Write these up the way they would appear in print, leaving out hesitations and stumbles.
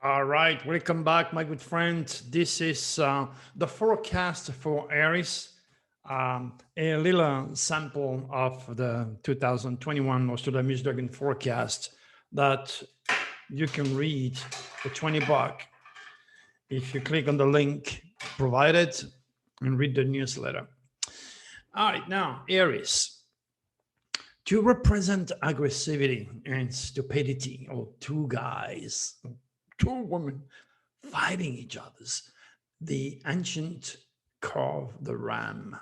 All right, welcome back, my good friend. This is the forecast for Aries, a little sample of the 2021 Nostradamus Dragon forecast that you can read for 20 bucks if you click on the link provided and read the newsletter. All right, now Aries. To represent aggressivity and stupidity, or two guys, two women fighting each other's, the ancient carved the ram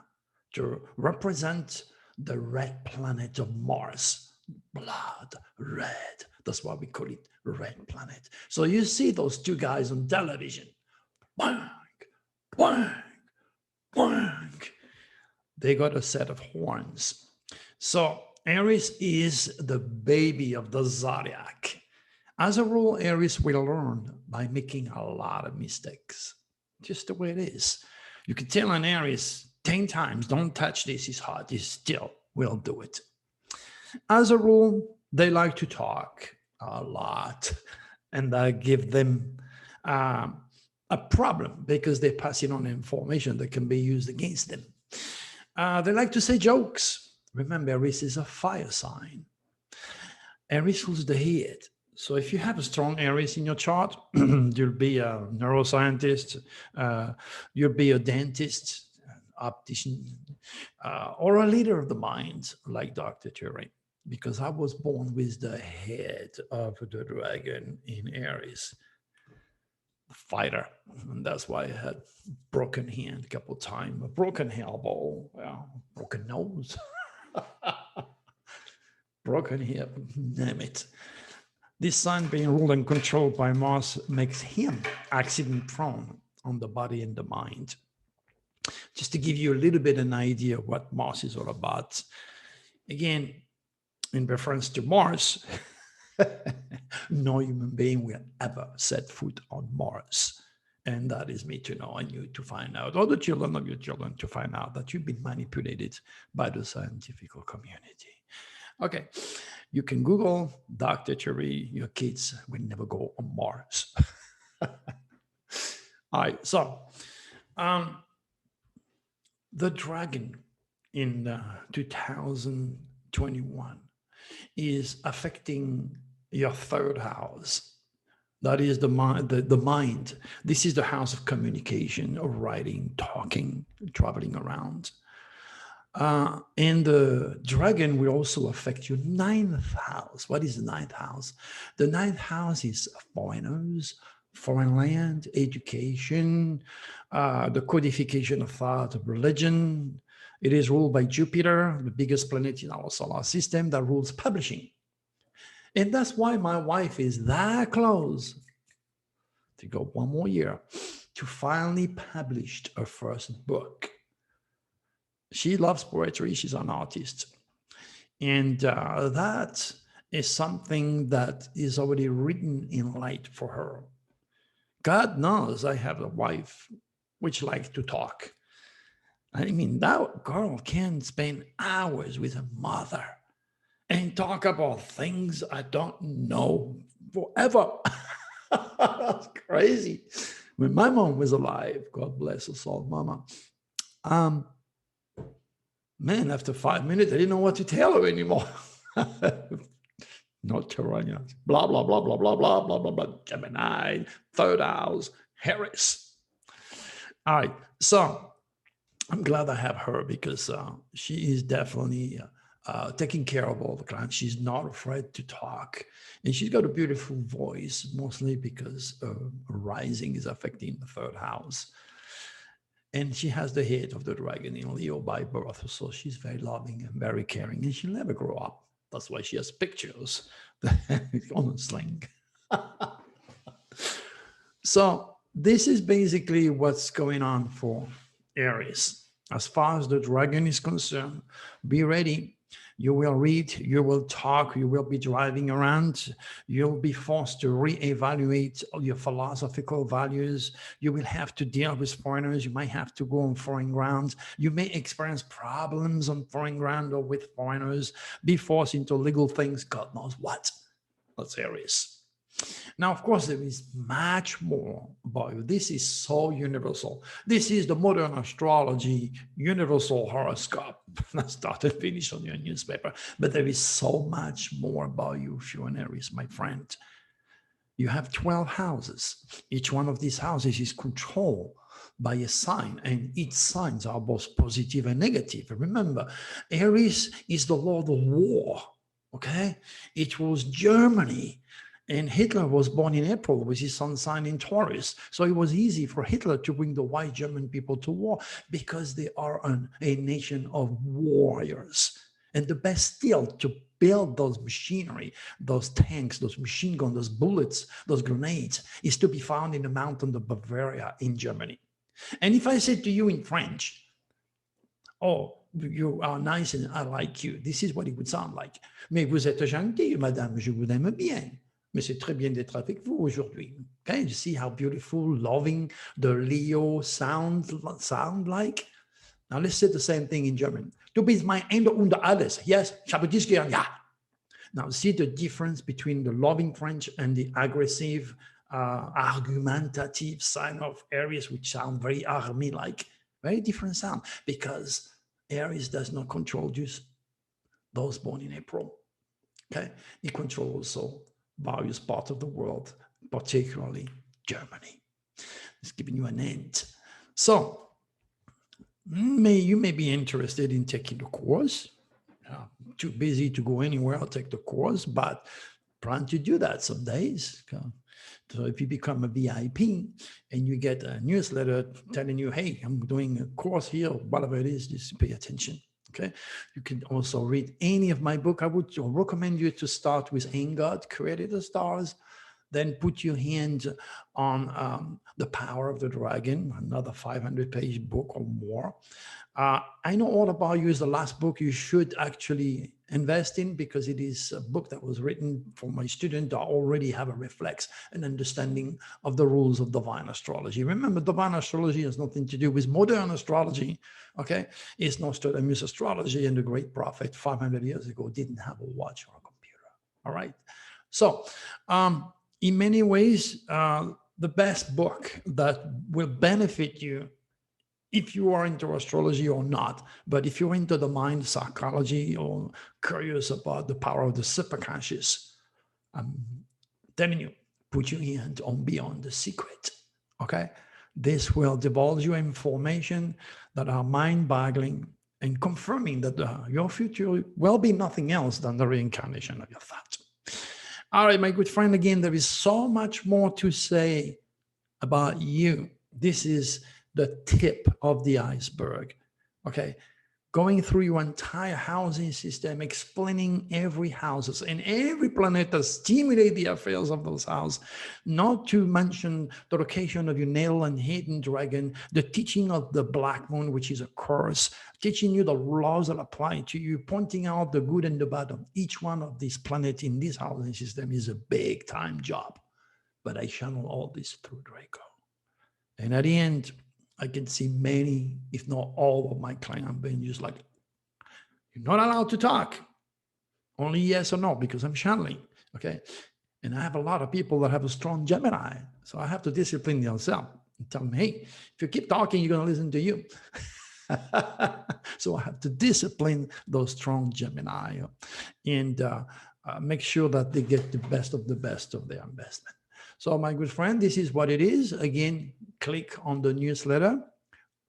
to represent the red planet of Mars. Blood red. That's why we call it red planet. So you see those two guys on television. Bang, bang, bang. They got a set of horns. So Aries is the baby of the zodiac. As a rule, Aries will learn by making a lot of mistakes. Just the way it is. You can tell an Aries 10 times, don't touch this, it's hot. He still will do it. As a rule, they like to talk a lot, and that give them a problem because they're passing on information that can be used against them. They like to say jokes. Remember, Aries is a fire sign. Aries rules the head. So if you have a strong Aries in your chart, you'll be a neuroscientist, you'll be a dentist, optician, or a leader of the mind like Dr. Turing, because I was born with the head of the dragon in Aries, fighter. And that's why I had broken hand a couple of times, a broken elbow, broken nose. Broken hip, name it. This sign being ruled and controlled by Mars makes him accident prone on the body and the mind. Just to give you a little bit an idea of what Mars is all about. Again, in reference to Mars, no human being will ever set foot on Mars. And that is me to know and you to find out, or the children of your children to find out that you've been manipulated by the scientific community. Okay, you can Google Dr. Cherry, your kids will never go on Mars. All right, so the dragon in 2021 is affecting your third house. That is the mind. This is the house of communication, of writing, talking, traveling around. And the dragon will also affect your ninth house. What is the ninth house? The ninth house is foreigners, foreign land, education, the codification of thought, of religion. It is ruled by Jupiter, the biggest planet in our solar system, that rules publishing. And that's why my wife is that close to go one more year to finally publish her first book. She loves poetry. She's an artist. And that is something that is already written in light for her. God knows I have a wife which likes to talk. I mean, that girl can spend hours with her mother and talk about things I don't know forever. That's crazy. When my mom was alive, God bless her soul, mama, man, after 5 minutes, I didn't know what to tell her anymore. Not Taranya, blah, blah, blah, blah, blah, blah, blah, blah, blah, Gemini, third house, Aries. All right, so I'm glad I have her because she is definitely taking care of all the clients. She's not afraid to talk. And she's got a beautiful voice, mostly because rising is affecting the third house. And she has the head of the dragon in Leo by birth. So she's very loving and very caring. And she'll never grow up. That's why she has pictures on a sling. So this is basically what's going on for Aries. As far as the dragon is concerned, be ready. You will read, you will talk, you will be driving around, you'll be forced to reevaluate your philosophical values. You will have to deal with foreigners. You might have to go on foreign grounds. You may experience problems on foreign ground or with foreigners, be forced into legal things, God knows what. That's Aries. Now, of course, there is much more about you. This is so universal. This is the modern astrology, universal horoscope. Start and finish on your newspaper. But there is so much more about you if you're an Aries, my friend. You have 12 houses. Each one of these houses is controlled by a sign, and each signs are both positive and negative. Remember, Aries is the lord of war, okay? It was Germany, and Hitler was born in April with his sun sign in Taurus. So it was easy for Hitler to bring the white German people to war because they are a nation of warriors. And the best steel to build those machinery, those tanks, those machine guns, those bullets, those grenades, is to be found in the mountain of Bavaria in Germany. And if I said to you in French, oh, you are nice and I like you, this is what it would sound like. Mais vous êtes gentille, madame, je vous aime bien. Mais c'est très bien d'être avec vous aujourd'hui. Okay, you see how beautiful, loving the Leo sound like? Now let's say the same thing in German. Du bist mein Ende und alles. Yes, ich habe dich gern, ja. Now see the difference between the loving French and the aggressive, argumentative sign of Aries, which sound very army-like. Very different sound, because Aries does not control just those born in April. Okay, it controls also various parts of the world, particularly Germany. It's giving you an hint. So you may be interested in taking the course. Too busy to go anywhere, I'll take the course, but plan to do that some days. So if you become a VIP and you get a newsletter telling you, hey, I'm doing a course here, whatever it is, just pay attention. Okay. You can also read any of my book. I would recommend you to start with Ain't God Created the Stars, then put your hand on The Power of the Dragon, another 500-page book or more. I Know All About You is the last book you should actually invest in, because it is a book that was written for my student that already have a reflex and understanding of the rules of divine astrology. Remember, divine astrology has nothing to do with modern astrology, okay? It's Nostradamus astrology, and the great prophet 500 years ago didn't have a watch or a computer, all right? So, in many ways, the best book that will benefit you if you are into astrology or not, but if you're into the mind psychology or curious about the power of the superconscious, I'm telling you, put your hand on Beyond the Secret, okay? This will divulge you information that are mind-boggling and confirming that your future will be nothing else than the reincarnation of your thought. All right, my good friend, again, there is so much more to say about you. This is the tip of the iceberg, okay? Going through your entire housing system, explaining every houses and every planet that stimulate the affairs of those houses, not to mention the location of your natal and hidden dragon, the teaching of the black moon, which is a curse, teaching you the laws that apply to you, pointing out the good and the bad of each one of these planets in this housing system is a big time job. But I channel all this through Draco. And at the end, I can see many, if not all of my clients being just like, you're not allowed to talk. Only yes or no, because I'm channeling, okay? And I have a lot of people that have a strong Gemini. So I have to discipline yourself and tell them, hey, if you keep talking, you're going to listen to you. So I have to discipline those strong Gemini and make sure that they get the best of their investment. So my good friend, this is what it is. Again, click on the newsletter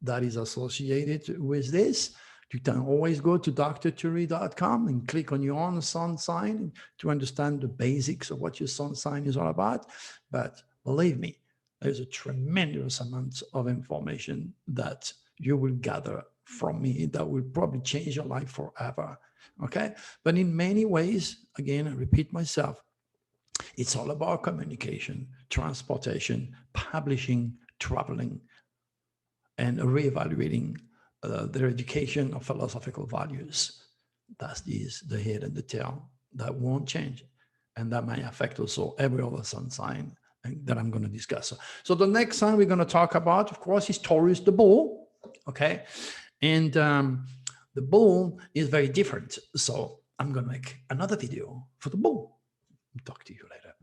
that is associated with this. You can always go to drturi.com and click on your own sun sign to understand the basics of what your sun sign is all about. But believe me, there's a tremendous amount of information that you will gather from me that will probably change your life forever, okay? But in many ways, again, I repeat myself, it's all about communication, transportation, publishing, traveling, and reevaluating their education of philosophical values. That is the head and the tail that won't change. And that may affect also every other sun sign that I'm going to discuss. So the next sign we're going to talk about, of course, is Taurus, the bull. Okay. And the bull is very different. So I'm going to make another video for the bull. Talk to you later.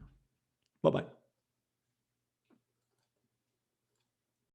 Bye-bye.